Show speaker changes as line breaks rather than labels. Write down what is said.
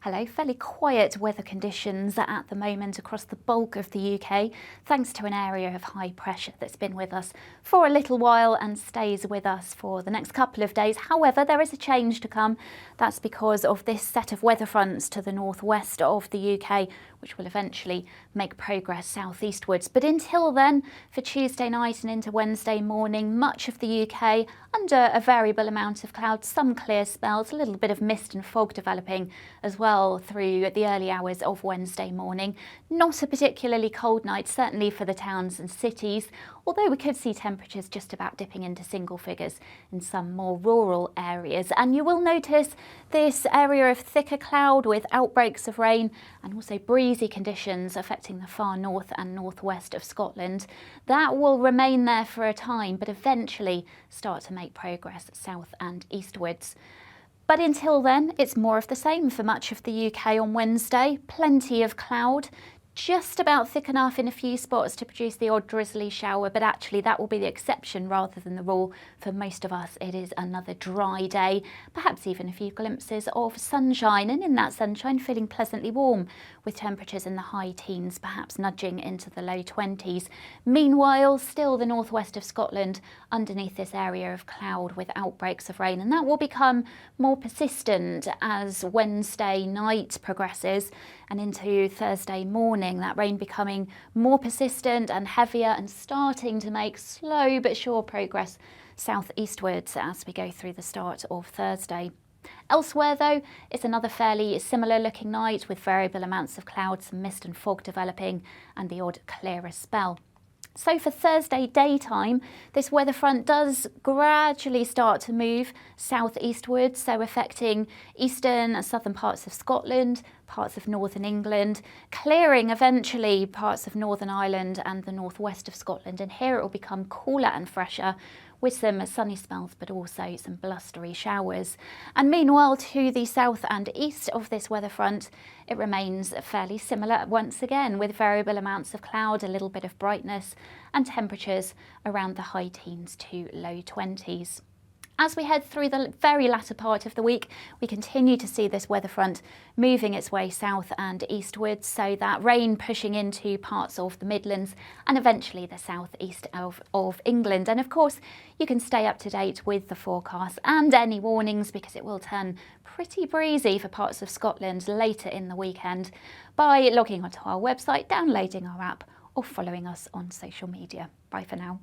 Hello, fairly quiet weather conditions at the moment across the bulk of the UK, thanks to an area of high pressure that's been with us for a little while and stays with us for the next couple of days. However, there is a change to come. That's because of this set of weather fronts to the northwest of the UK, which will eventually make progress southeastwards. But until then, for Tuesday night and into Wednesday morning, much of the UK under a variable amount of clouds, some clear spells, a little bit of mist and fog developing as well through the early hours of Wednesday morning. Not a particularly cold night, certainly for the towns and cities, although we could see temperatures just about dipping into single figures in some more rural areas. And you will notice this area of thicker cloud with outbreaks of rain and also breezy conditions affecting the far north and northwest of Scotland. That will remain there for a time, but eventually start to make progress south and eastwards. But until then, it's more of the same for much of the UK on Wednesday. Plenty of cloud, just about thick enough in a few spots to produce the odd drizzly shower, but actually that will be the exception rather than the rule. For most of us, it is another dry day, perhaps even a few glimpses of sunshine, and in that sunshine feeling pleasantly warm, with temperatures in the high teens, perhaps nudging into the low 20s. Meanwhile, still the northwest of Scotland underneath this area of cloud with outbreaks of rain, and that will become more persistent as Wednesday night progresses and into Thursday morning. That rain becoming more persistent and heavier and starting to make slow but sure progress southeastwards as we go through the start of Thursday. Elsewhere though, it's another fairly similar looking night with variable amounts of clouds, some mist and fog developing and the odd clearer spell. So for Thursday daytime, this weather front does gradually start to move southeastwards, so affecting eastern and southern parts of Scotland, parts of northern England, clearing eventually parts of Northern Ireland and the northwest of Scotland. And here it will become cooler and fresher, with some sunny spells but also some blustery showers. And meanwhile, to the south and east of this weather front, it remains fairly similar once again, with variable amounts of cloud, a little bit of brightness and temperatures around the high teens to low 20s. As we head through the very latter part of the week, we continue to see this weather front moving its way south and eastwards, so that rain pushing into parts of the Midlands and eventually the southeast of England. And of course, you can stay up to date with the forecast and any warnings, because it will turn pretty breezy for parts of Scotland later in the weekend, by logging onto our website, downloading our app, or following us on social media. Bye for now.